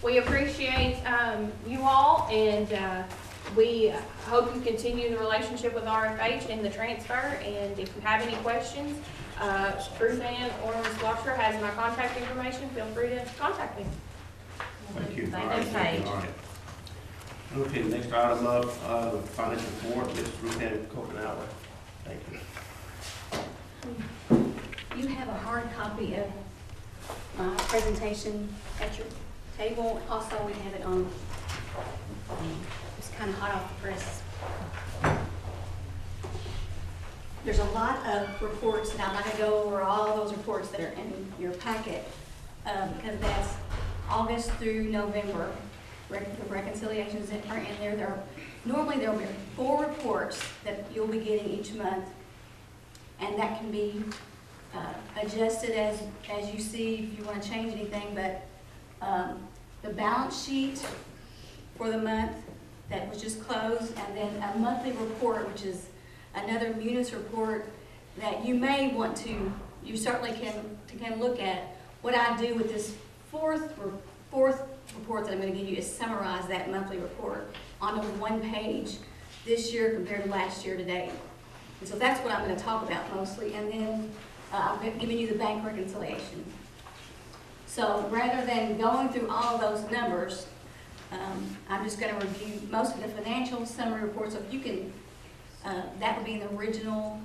We appreciate you all, and we hope you continue the relationship with RFH and the transfer. And if you have any questions, Ruth Ann or Ms. Washer has my contact information. Feel free to contact me. Thank you. Thank All right, you. thank you. All right. Okay, next item up, the financial report, Ms. Ruth Ann Copenauer. Thank you. You have a hard copy of my presentation at your table. Also, we have it on, it's kind of hot off the press. There's a lot of reports, and I'm not going to go over all those reports that are in your packet because that's August through November. The reconciliations that are in there. Normally there will be 4 reports that you'll be getting each month, and that can be adjusted as you see if you want to change anything. But the balance sheet for the month that was just closed, and then a monthly report, which is another munis report that you may want to, you certainly can look at. What I do with this fourth report that I'm going to give you is summarize that monthly report on a 1 page this year compared to last year to date. And so that's what I'm going to talk about mostly. And then I'm giving you the bank reconciliation. So rather than going through all those numbers, I'm just going to review most of the financial summary reports. So if you can, that would be the original,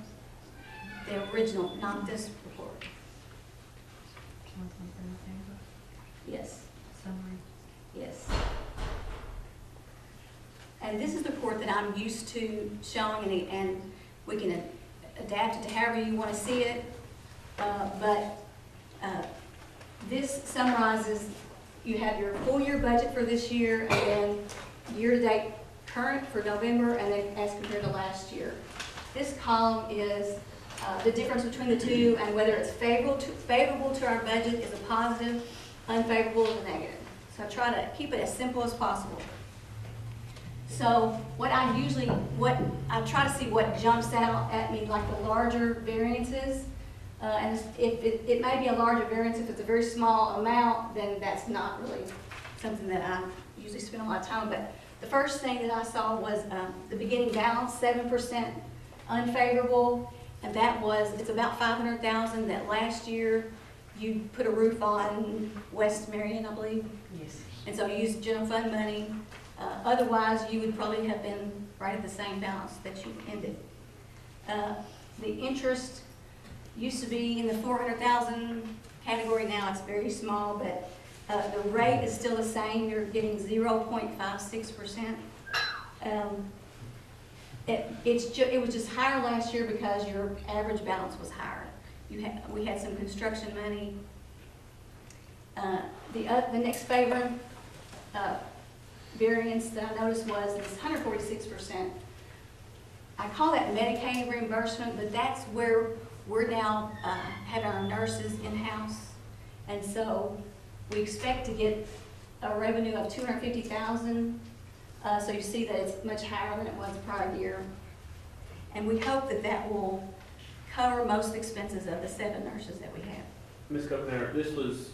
not this report. Yes. Summary. Yes. And this is the report that I'm used to showing, and we can adapt it to however you want to see it. This summarizes, you have your full year budget for this year, and then year-to-date current for November, and then as compared to last year. This column is the difference between the two, and whether it's favorable to our budget is a positive, unfavorable is a negative. So I try to keep it as simple as possible. So I try to see what jumps out at me, like the larger variances. And if it may be a larger variance, if it's a very small amount, then that's not really something that I usually spend a lot of time. But the first thing that I saw was the beginning balance, 7% unfavorable, and it's about $500,000 that last year you put a roof on West Marion, I believe. Yes. And so you used general fund money. Otherwise, you would probably have been right at the same balance that you ended. The interest used to be in the $400,000 category. Now it's very small, but the rate is still the same. You're getting 0.56%. It was just higher last year because your average balance was higher. We had some construction money. The next favorite variance that I noticed was this 146%. I call that Medicaid reimbursement, but that's where we're now having our nurses in-house. And so we expect to get a revenue of $250,000. So you see that it's much higher than it was the prior year. And we hope that will cover most expenses of the 7 nurses that we have. Ms. Copenauer, this was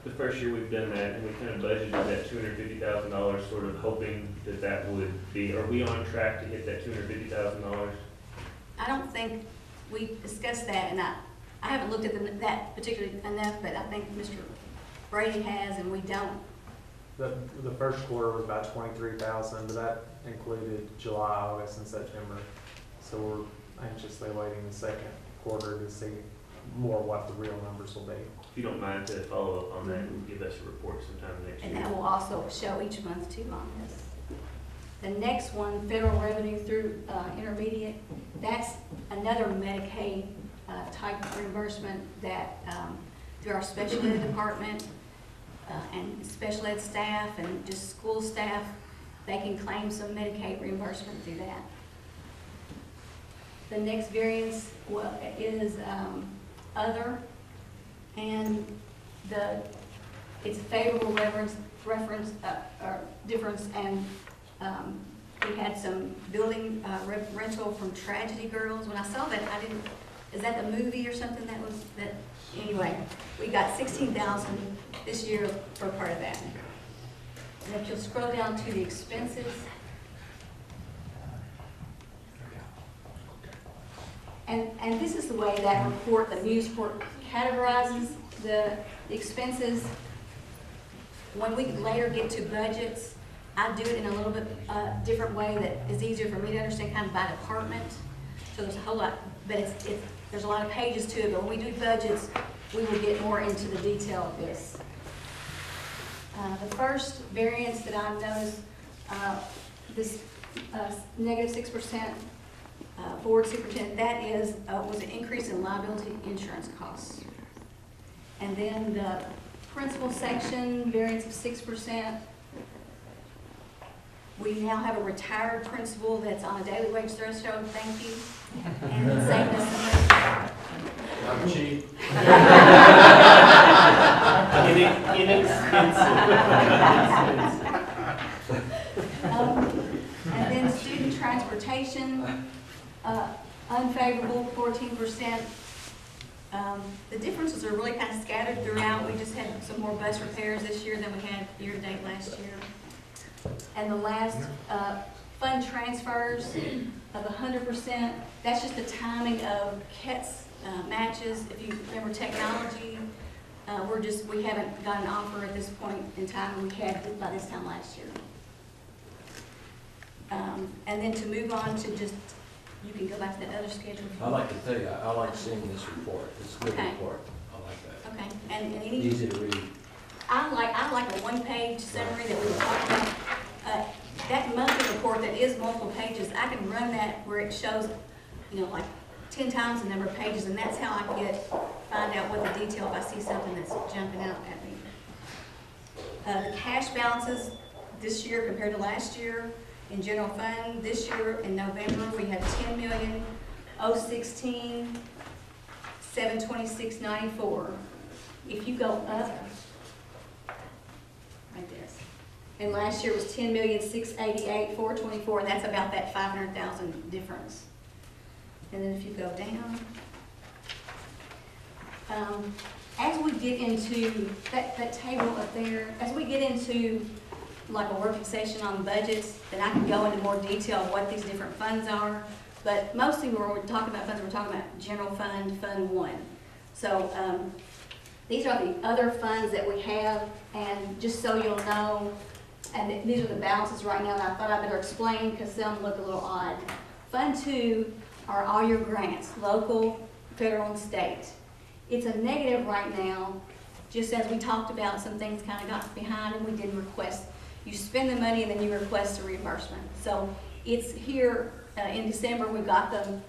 the first year we've done that, and we kind of budgeted that $250,000, sort of hoping that would be, are we on track to hit that $250,000? I don't think we discussed that, and I haven't looked at that particularly enough, but I think Mr. Brady has, and we don't. The first quarter was about $23,000, but that included July, August, and September. So we're anxiously awaiting the second quarter to see more what the real numbers will be. If you don't mind to follow up on that and give us a report sometime next year. And that will also show each month too on this. The next one, federal revenue through intermediate, that's another Medicaid type of reimbursement that through our special ed department and special ed staff and just school staff, they can claim some Medicaid reimbursement through that. The next variance is other, and it's a favorable difference, and we had some building rental from Tragedy Girls. When I saw that, is that the movie or something anyway, we got $16,000 this year for part of that. And if you'll scroll down to the expenses. And this is the way that report, the news report categorizes the expenses. When we later get to budgets, I do it in a little bit different way that is easier for me to understand, kind of by department. So there's a whole lot, but there's a lot of pages to it, but when we do budgets, we will get more into the detail of this. The first variance that I noticed, this negative 6%, forward superintendent, that is, was an increase in liability insurance costs. And then the principal section, variance of 6%. We now have a retired principal that's on a daily wage threshold, thank you. And the same as I'm cheap. and then student transportation, unfavorable 14%. The differences are really kind of scattered throughout. We just had some more bus repairs this year than we had year-to-date last year. And the last fund transfers of 100%, that's just the timing of KETS matches. If you remember technology, we haven't got an offer at this point in time, and we had by this time last year. And then to move on to just, you can go back to that other schedule. I like to tell you, I like seeing this report. It's a good Okay. report. I like that. Okay, and any, Easy to read. I like a one-page summary that we were talking about. That monthly report that is multiple pages, I can run that where it shows, like 10 times the number of pages, and that's how I find out what the detail, if I see something that's jumping out at me. The cash balances this year compared to last year in general fund, this year in November, we had 10,016,726.94. If you go up, like this. And last year was 10,688,424, and that's about that 500,000 difference. And then if you go down, as we get into that table up there, as we get into like a working session on budgets, then I can go into more detail of what these different funds are. But mostly when we're talking about funds, we're talking about general fund, Fund 1. So these are the other funds that we have, and just so you'll know, and these are the balances right now, and I thought I better explain because some look a little odd. Fund 2 are all your grants, local, federal, and state. It's a negative right now, just as we talked about, some things kind of got behind and we didn't request. You spend the money and then you request a reimbursement. So it's here in December, we got them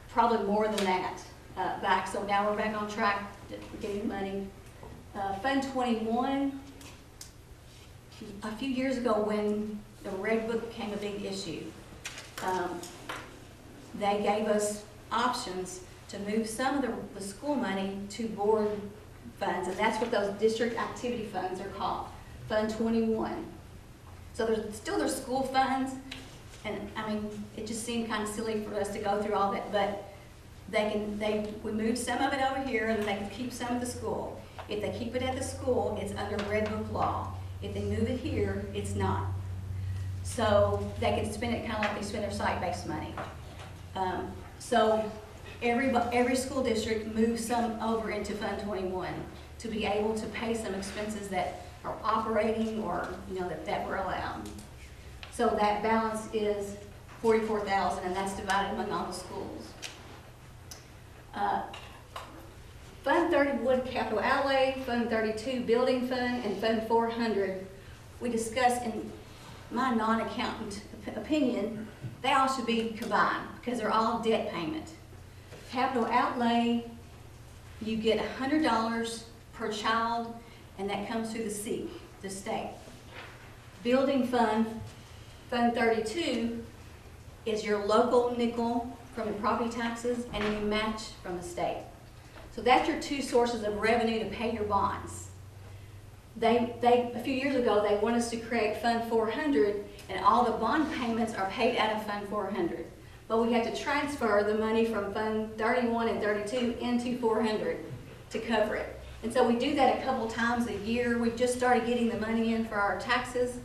probably more than that back. So now we're back on track to getting money. Fund 21, a few years ago when the Red Book became a big issue, they gave us options to move some of the school money to board funds, and that's what those district activity funds are called, Fund 21. So there's school funds, and I mean, it just seemed kind of silly for us to go through all that, but we moved some of it over here, and then they can keep some at the school. If they keep it at the school, it's under Red Book law. If they move it here, it's not. So they can spend it kind of like they spend their site-based money. So every school district moves some over into Fund 21 to be able to pay some expenses that are operating or that we're allowed. So that balance is $44,000, and that's divided among all the schools. Fund 30 Wood Capital Outlay, Fund 32 Building Fund, and Fund 400. We discussed, in my non-accountant opinion, they all should be combined because they're all debt payment. Capital outlay, you get $100 per child, and that comes through the state. Building fund, Fund 32, is your local nickel from your property taxes, and then you match from the state. So that's your two sources of revenue to pay your bonds. A few years ago, they wanted us to create Fund 400, and all the bond payments are paid out of Fund 400. But we had to transfer the money from Fund 31 and 32 into 400 to cover it. And so we do that a couple times a year. We've just started getting the money in for our taxes.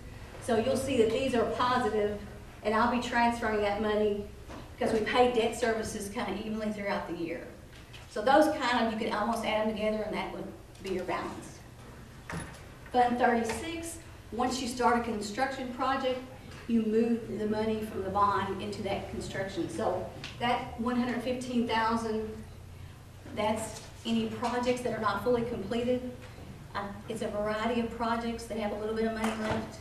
So you'll see that these are positive, and I'll be transferring that money because we pay debt services kind of evenly throughout the year. So those kind of, you could almost add them together and that would be your balance. Fund 36, once you start a construction project, you move the money from the bond into that construction. So that 115,000, that's any projects that are not fully completed. It's a variety of projects that have a little bit of money left.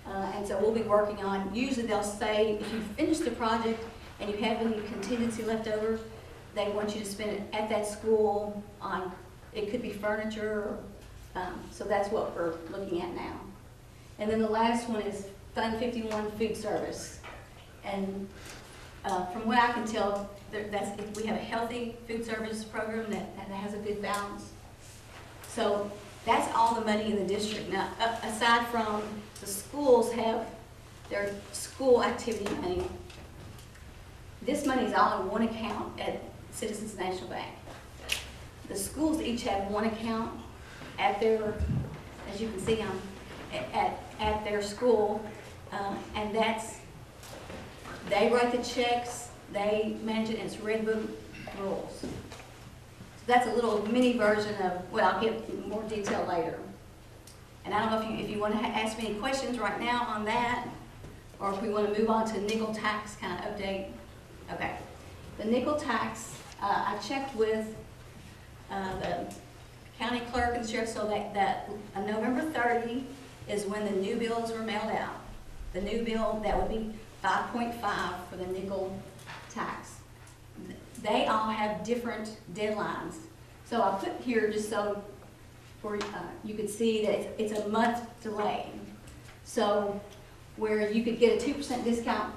And so we'll be working on, usually they'll say, if you finish the project and you have any contingency left over, they want you to spend it at that school on, it could be furniture, so that's what we're looking at now. And then the last one is Fund 51 Food Service. And from what I can tell, we have a healthy food service program that has a good balance. So that's all the money in the district. Now, aside from the schools have their school activity money, this money is all in one account at Citizens National Bank. The schools each have one account at their, as you can see, at their school, and they write the checks, they manage it, and it's Red Book rules. So that's a little mini version of, well, I'll get more detail later. And I don't know if you want to ask me any questions right now on that, or if we want to move on to nickel tax kind of update. Okay. The nickel tax, I checked with the county clerk and sheriff, so that November 30 is when the new bills were mailed out. The new bill, that would be 5.5 for the nickel tax. They all have different deadlines. So I put here just so for you could see that it's a month delay. So where you could get a 2% discount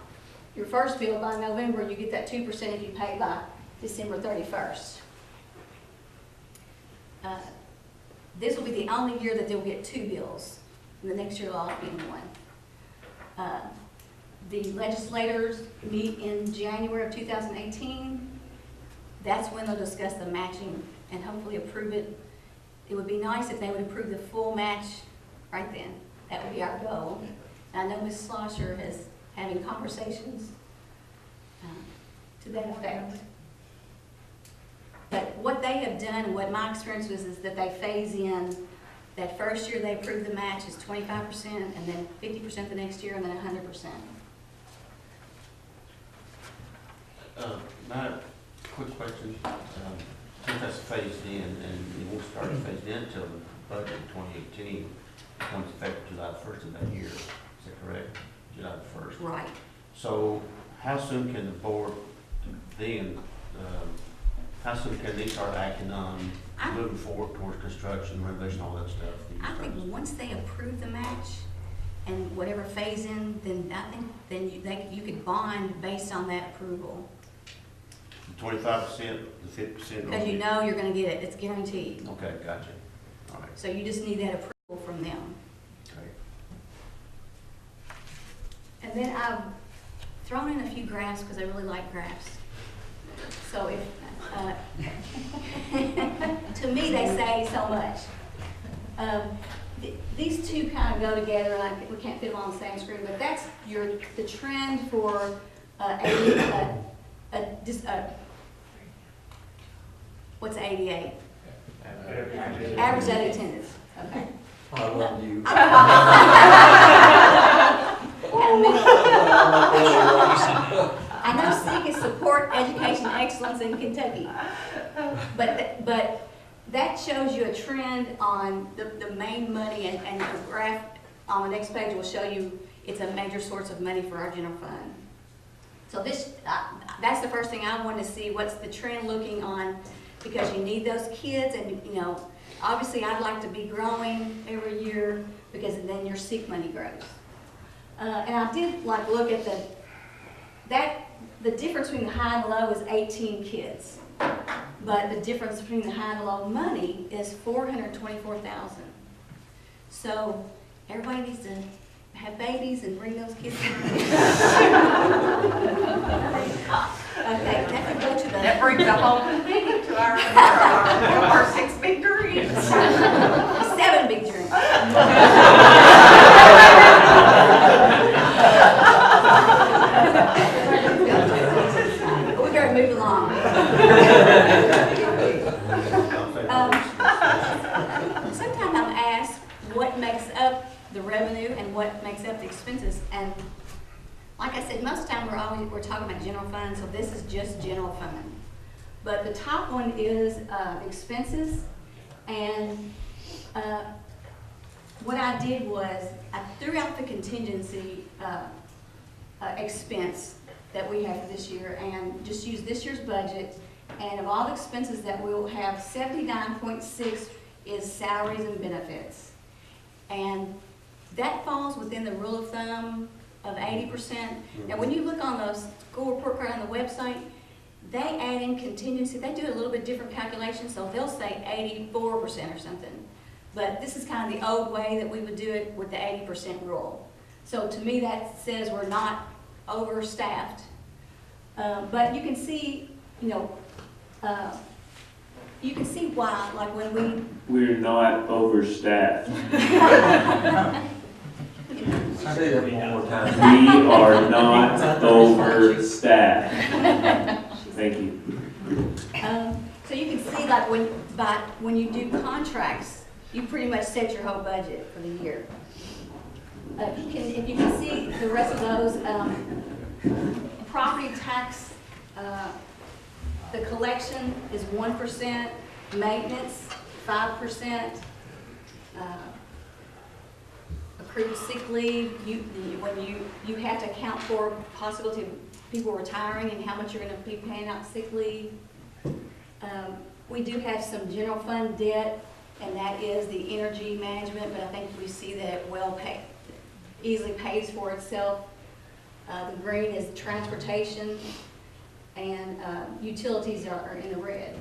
your first bill by November, you get that 2% if you pay by December 31st. This will be the only year that they'll get 2 bills. And the next year they'll all get 1. The legislators meet in January of 2018. That's when they'll discuss the matching and hopefully approve it. It would be nice if they would approve the full match right then. That would be our goal. And I know Ms. Slosher is having conversations to that effect. But what they have done and what my experience was is that they phase in. That first year they approve the match is 25%, and then 50% the next year, and then 100%. My quick question, since that's phased in, and it won't start phased in until the budget in 2018 becomes effective July 1st of that year, is that correct? July 1st? Right. So how soon can the board then, how soon can they start acting on moving forward towards construction, renovation, all that stuff? I think once they approve the match and whatever phase in, then I think then you could bond based on that approval. 25%, the 50%? Because you know you're going to get it. It's guaranteed. Okay, gotcha. All right. So you just need that approval from them. Okay. And then I've thrown in a few graphs because I really like graphs. So if, to me they say so much. These two kind of go together, and we can't fit them on the same screen, but that's the trend for what's ADA? Average daily attendance. Okay. I love you. I know SEEK is support education excellence in Kentucky, but that shows you a trend on the main money, and the graph on the next page will show you it's a major source of money for our general fund. So that's the first thing I want to see. What's the trend looking on? Because you need those kids, and you know, obviously I'd like to be growing every year because then your SEEK money grows. And I did look at the difference between the high and the low is 18 kids. But the difference between the high and the low money is $424,000. So everybody needs to have babies and bring those kids in. Okay, that could go to the... That brings the whole committee to our 6 victory. dreams. 7 big dreams. We better move along. Sometimes I'm asked what makes up the revenue and what makes up the expenses, and like I said, most of the time we're talking about general fund, so this is just general fund. But the top one is expenses, and what I did was I threw out the contingency expense that we have for this year and just used this year's budget, and of all the expenses that we'll have, 79.6 is salaries and benefits. And that falls within the rule of thumb of 80%. Now, when you look on the school report card on the website, they add in contingency. They do a little bit different calculation, so they'll say 84% or something. But this is kind of the old way that we would do it with the 80% rule. So to me, that says we're not overstaffed. But you can see, you can see why, like when We're not overstaffed. Say that one more time. We are not overstaffed. Thank you. so you can see, like when you do contracts, you pretty much set your whole budget for the year. If you can see the rest of those, property tax, the collection is 1%, maintenance 5%, accrued sick leave. When you have to account for possibility of people retiring and how much you're going to be paying out sick leave. We do have some general fund debt, and that is the energy management, but I think we see that it easily pays for itself. The green is transportation, and utilities are in the red.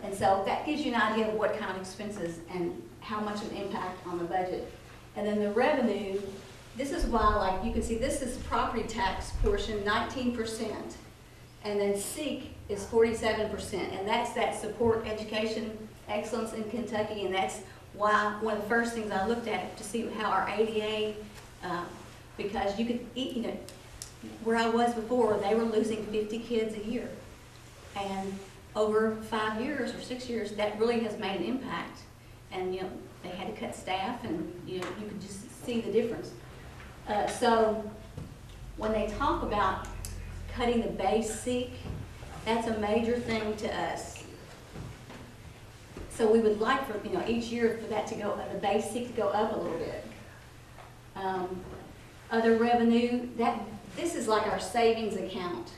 And so that gives you an idea of what kind of expenses and how much of an impact on the budget. And then the revenue, this is why, like you can see, this is property tax portion, 19%. And then SEEK is 47%, and that's that support education excellence in Kentucky, and that's why one of the first things I looked at to see how our ADA, because you could eat, where I was before, they were losing 50 kids a year. And over 5 years or 6 years, that really has made an impact. And, they had to cut staff, and, you could just see the difference. So when they talk about cutting the base SEEK, that's a major thing to us. So we would like for, each year for that to go, the base SEEK to go up a little bit. Other revenue, this is like our savings account.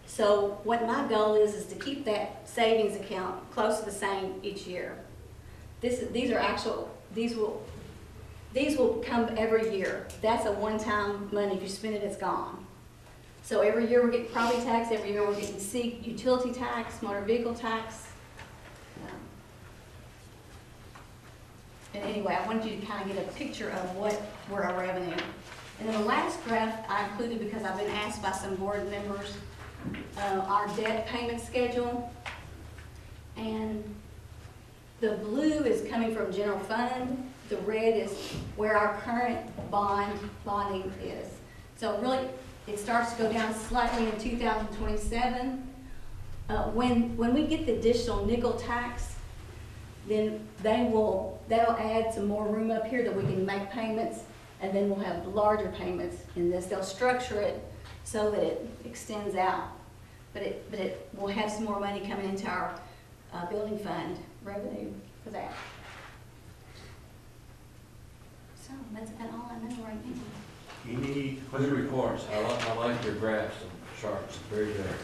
So what my goal is to keep that savings account close to the same each year. These will come every year. That's a one-time money. If you spend it, it's gone. So every year we're getting property tax, every year we're getting SEEK, utility tax, motor vehicle tax. And anyway, I wanted you to kind of get a picture of what were our revenue. And then the last graph I included because I've been asked by some board members, our debt payment schedule. And the blue is coming from general fund. The red is where our current bonding is. So really, it starts to go down slightly in 2027. When we get the additional nickel tax, then that'll add some more room up here that we can make payments, and then we'll have larger payments in this. They'll structure it so that it extends out, but it will have some more money coming into our building fund revenue for that. So that's about all I know right now. Any Good questions? reports. I like your graphs and charts. Very good.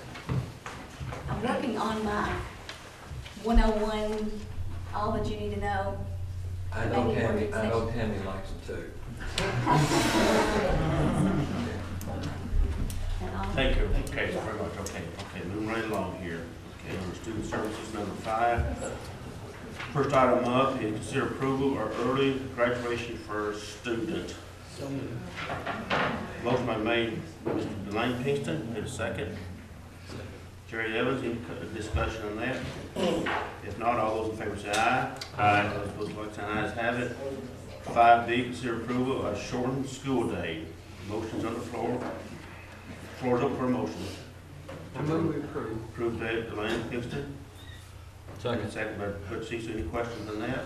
I'm working on my 101, all that you need to know. I know Tammy likes them too. Thank you. Okay, very much. Okay, moving right along here. Okay, under student services, number 5. First item up is consider approval of early graduation for student. Motion by made Mr. Delane Pinkston, need a second. Jerry Evans, any discussion on that? If not, all those in favor say aye. Aye. Those opposed, like sign, ayes have it. 5B, consider approval of shortened school day. Motion's on the floor. Floor's open for a motion. I move we approve. Approved by Delane Kingston. Second. Second by Butch Cecil. Any questions on that?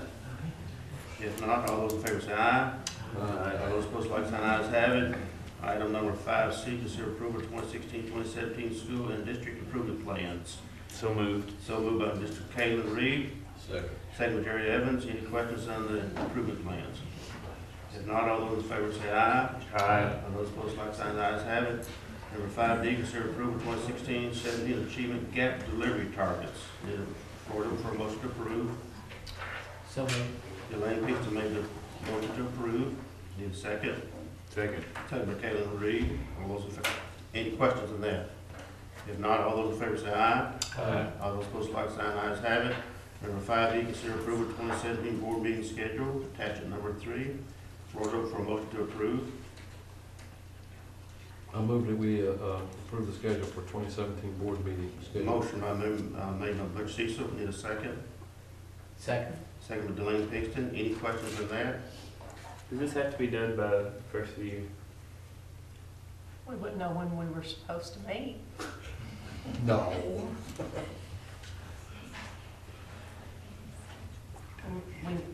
If not, all those in favor say aye. All those opposed, like sign, ayes have it. Item number 5C, consider approval of 2016-2017 school and district improvement plans. So moved. So moved by Mr. Kalen Reed, Second. second by Jerry Evans. Any questions on the improvement plans? If not, all those in favor say aye. Aye. All those opposed, like sign, ayes have it. Number 5D, consider approval of 2016-17 achievement gap delivery targets. Need a order for a motion to approve. So moved. Elaine Pinkston made the motion to approve. Need a second. Second. Second by Kalen Reed. All those in favor, any questions on that? If not, all those in favor say aye. Aye. All those opposed, like sign, ayes have it. Number 5E, consider approval of 2017 board meeting schedule, attachment number 3. Floor's open for a motion to approve. I move that we approve the schedule for 2017 board meeting schedule. Motion made by Butch Cecil. Need a second. Second. Second by Delane Pinkston. Any questions on that? Does this have to be done by the first of the year? We wouldn't know when we were supposed to meet. No.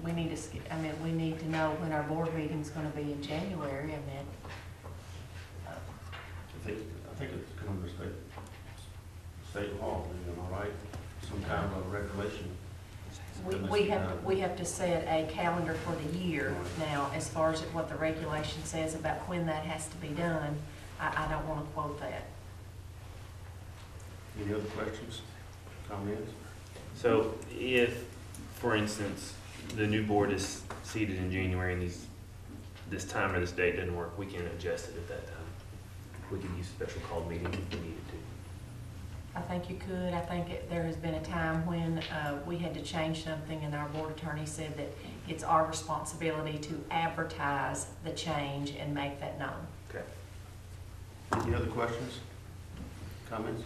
We need to, we need to know when our board meeting's gonna be in January, I think it's coming to state law, am I right? Some kind of a regulation. we have to set a calendar for the year. Now, as far as what the regulation says about when that has to be done, I don't wanna quote that. Any other questions, comments? So if, for instance, the new board is seated in January and this time or this date doesn't work, we can adjust it at that time. We can use a special called meeting if we needed to. I think you could. I think there has been a time when we had to change something and our board attorney said that it's our responsibility to advertise the change and make that known. Okay. Any other questions, comments?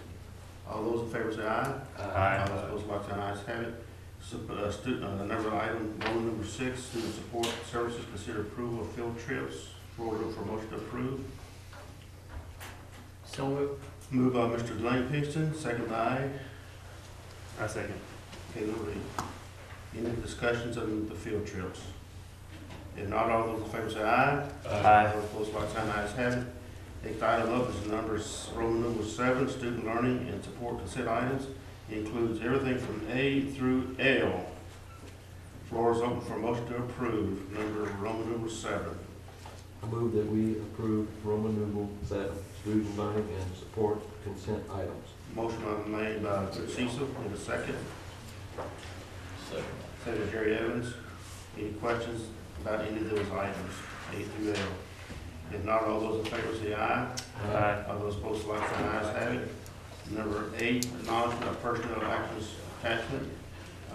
All those in favor say aye. Aye. All those opposed, like sign, ayes have it. Number item, Roman number 6, student support services, consider approval of field trips. Floor open for motion to approve. So moved. Moved by Mr. Delane Pinkston, second by I second. Kalen Reed. Any discussions on the field trips? If not, all those in favor say aye. Aye. All opposed, like sign, ayes have it. Next item up is Roman number 7, student learning and support consent items. It includes everything from A through L. Floor is open for a motion to approve Roman number 7. I move that we approve Roman numeral 7, student learning and support consent items. Motion made by Cecil, in a second. Second by Jerry Evans. Any questions about any of those items, A through L? If not, all those in favor say aye. Aye. All those opposed, like sign, ayes have it. Number 8, acknowledgement of personnel actions attachment.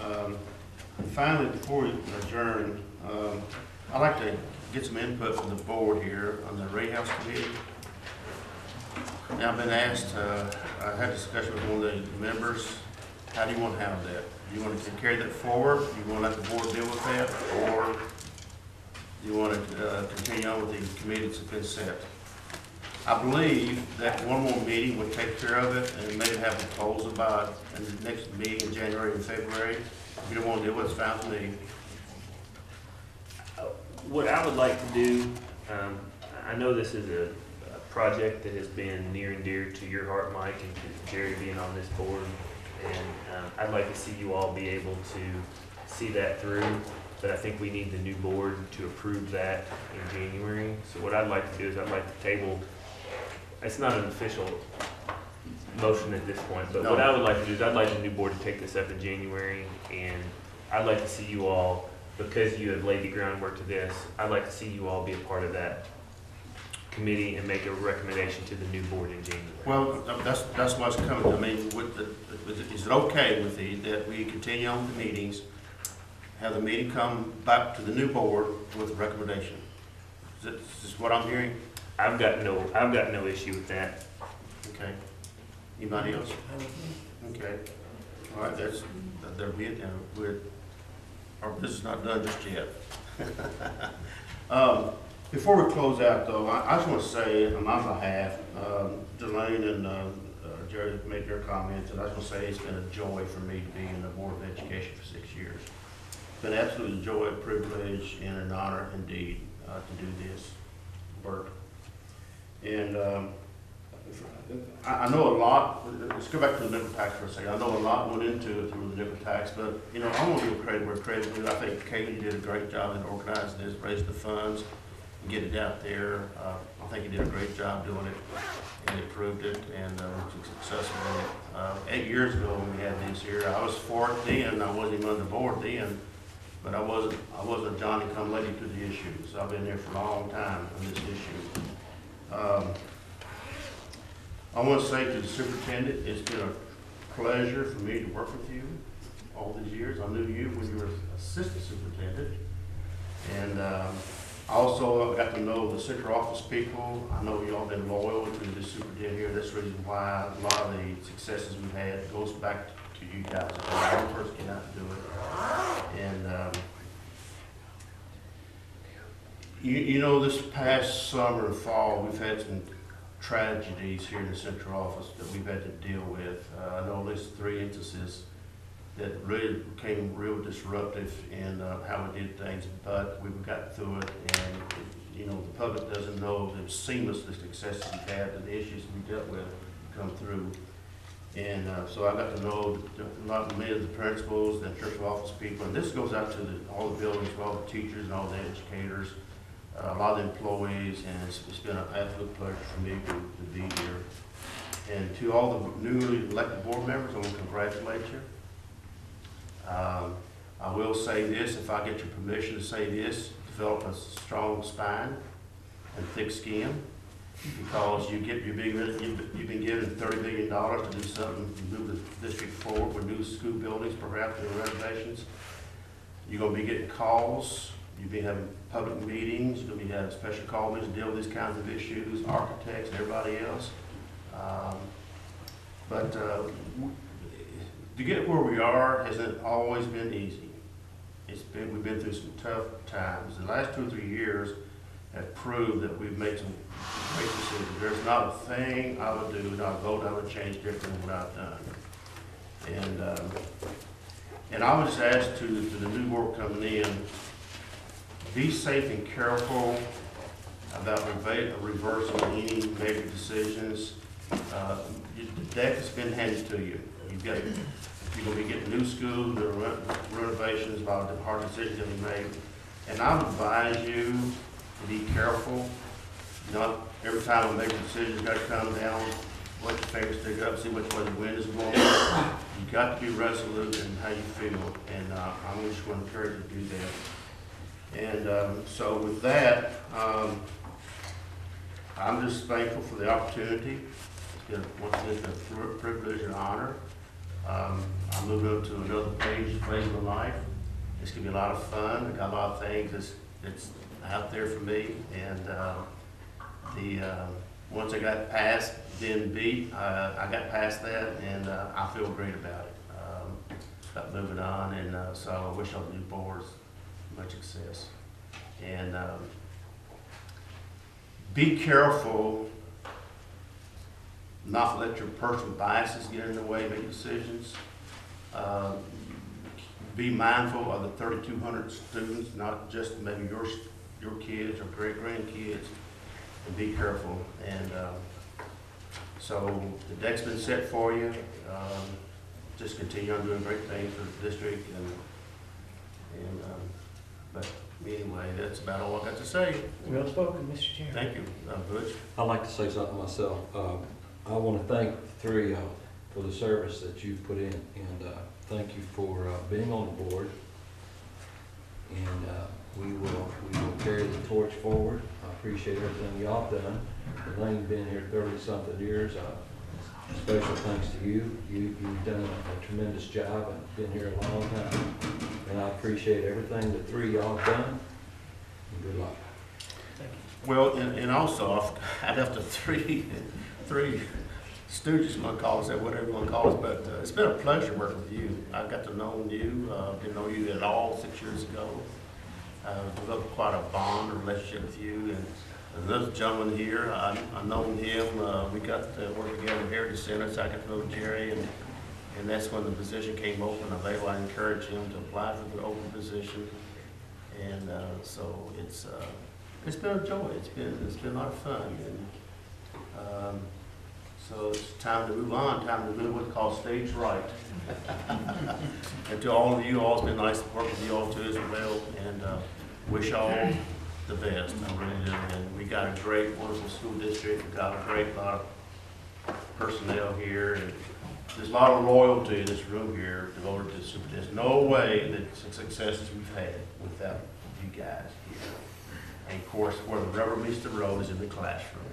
And finally, before we adjourn, I'd like to get some input from the board here on the Ray House Committee. Now, I've been asked, I had a discussion with one of the members, how do you want to handle that? Do you want to carry that forward? Do you want to let the board deal with that? Or do you want to continue on with the committee that's been set? I believe that one more meeting would take care of it and maybe have proposals about in the next meeting in January and February. If you don't want to deal with it, it's fine with me. What I would like to do, I know this is a project that has been near and dear to your heart, Mike, and to Jerry being on this board. And I'd like to see you all be able to see that through. But I think we need the new board to approve that in January. So what I'd like to do is I'd like to table, it's not an official motion at this point, but what I would like to do is I'd like the new board to take this up in January, and I'd like to see you all, because you have laid the groundwork to this, I'd like to see you all be a part of that committee and make a recommendation to the new board in January. Well, that's what's coming. I mean, is it okay with that we continue on with the meetings, have the meeting come back to the new board with a recommendation? Is this what I'm hearing? I've got no issue with that. Okay. Anybody else? Okay. All right, that'll be it, and our business is not done just yet. Before we close out though, I just want to say on my behalf, Delane and Jerry made their comments, and I just want to say it's been a joy for me to be in the Board of Education for 6 years. It's been absolutely a joy, a privilege, and an honor indeed to do this work. And I know a lot, let's go back to the nickel tax for a second. I know a lot went into it through the nickel tax, but you know, I want to give credit where credit is due. I think Kaylee did a great job in organizing this, raising the funds, and get it out there. I think he did a great job doing it, and he proved it, and was successful in it. 8 years ago when we had this here, I was for it then. I wasn't even on the board then, but I wasn't a Johnny-come-lately to the issue. So I've been there for a long time on this issue. I want to say to the superintendent, it's been a pleasure for me to work with you all these years. I knew you when you were assistant superintendent. And I also got to know the central office people. I know you all been loyal to the superintendent here. That's the reason why a lot of the successes we've had goes back to you guys. One person cannot do it. And you know, this past summer and fall, we've had some tragedies here in the central office that we've had to deal with. I know at least 3 instances that really became real disruptive in how we did things, but we've gotten through it, and you know, the public doesn't know the seamless successes we've had and the issues we dealt with come through. And so I got to know many of the principals, the central office people, and this goes out to all the buildings, all the teachers and all the educators, a lot of the employees, and it's been an absolute pleasure for me to be here. And to all the newly elected board members, I want to congratulate you. I will say this, if I get your permission to say this, develop a strong spine and thick skin, because you've been given $30 billion to do something, to move the district forward with new school buildings, perhaps new renovations. You're going to be getting calls. You'll be having public meetings. You'll be having special call meetings to deal with these kinds of issues, architects and everybody else. But to get where we are hasn't always been easy. We've been through some tough times. The last 2 or 3 years have proved that we've made some great decisions. There's not a thing I would do, not a vote I would change different than what I've done. And I was asked to the new board coming in, be safe and careful about reversing any major decisions. The deck has been handed to you. You're going to be getting new schools, new renovations, a lot of hard decisions to be made. And I would advise you to be careful. Not every time a major decision's got to come down, let your fingers stick up, see which way the wind is blowing. You've got to be resolute in how you feel, and I'm just going to encourage you to do that. And so with that, I'm just thankful for the opportunity. It's been a privilege and honor. I'm moving up to another phase of my life. It's going to be a lot of fun. I got a lot of things that's out there for me. And once I got past being beat, I got past that, and I feel great about it. About moving on, and so I wish all the new boards much success. And be careful not let your personal biases get in the way of making decisions. Be mindful of the 3,200 students, not just maybe your kids or great-grandkids, and be careful. And so the deck's been set for you. Just continue on doing great things for the district. But anyway, that's about all I got to say. Well spoken, Mr. Chairman. Thank you, Butch. I'd like to say something myself. I want to thank the 3 of y'all for the service that you've put in, and thank you for being on the board. And we will carry the torch forward. I appreciate everything y'all have done. Elaine's been here 30-something years. Special thanks to you. You've done a tremendous job and been here a long time. And I appreciate everything the 3 of y'all have done. And good luck. Well, and also, I'd have to three stooges, want to call us, whatever you want to call us, but it's been a pleasure working with you. I got to know you, didn't know you at all 6 years ago. Developed quite a bond, a relationship with you, and another gentleman here, I known him, we got to work together at Heritage Center, so I got to know Jerry, and that's when the position came open available. I encouraged him to apply for the open position, and so it's been a joy. It's been a lot of fun, and so it's time to move on. Time to do what's called stage right. And to all of you, all, it's been nice to work with you all too as well, and wish all the best. I really do. And we got a great, wonderful school district. We got a great lot of personnel here, and there's a lot of loyalty in this room here devoted to the superintendent. There's no way that the successes we've had without you guys here. And of course, where the rubber meets the road is in the classroom,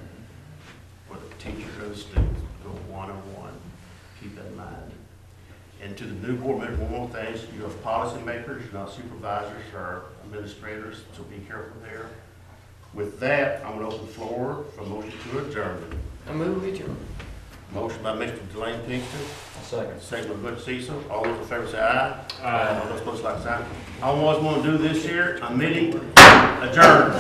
where the teacher and the students go one-on-one. Keep that in mind. And to the new board members, one more thing, you're policymakers, you're not supervisors or administrators, so be careful there. With that, I'm going to open the floor for motion to adjourn. I move adjourned. Motion by Mr. Delane Pinkston, Second. second by Butch Cecil. All those in favor say aye. Aye. All those opposed, like sign. I always want to do this here, a meeting adjourned.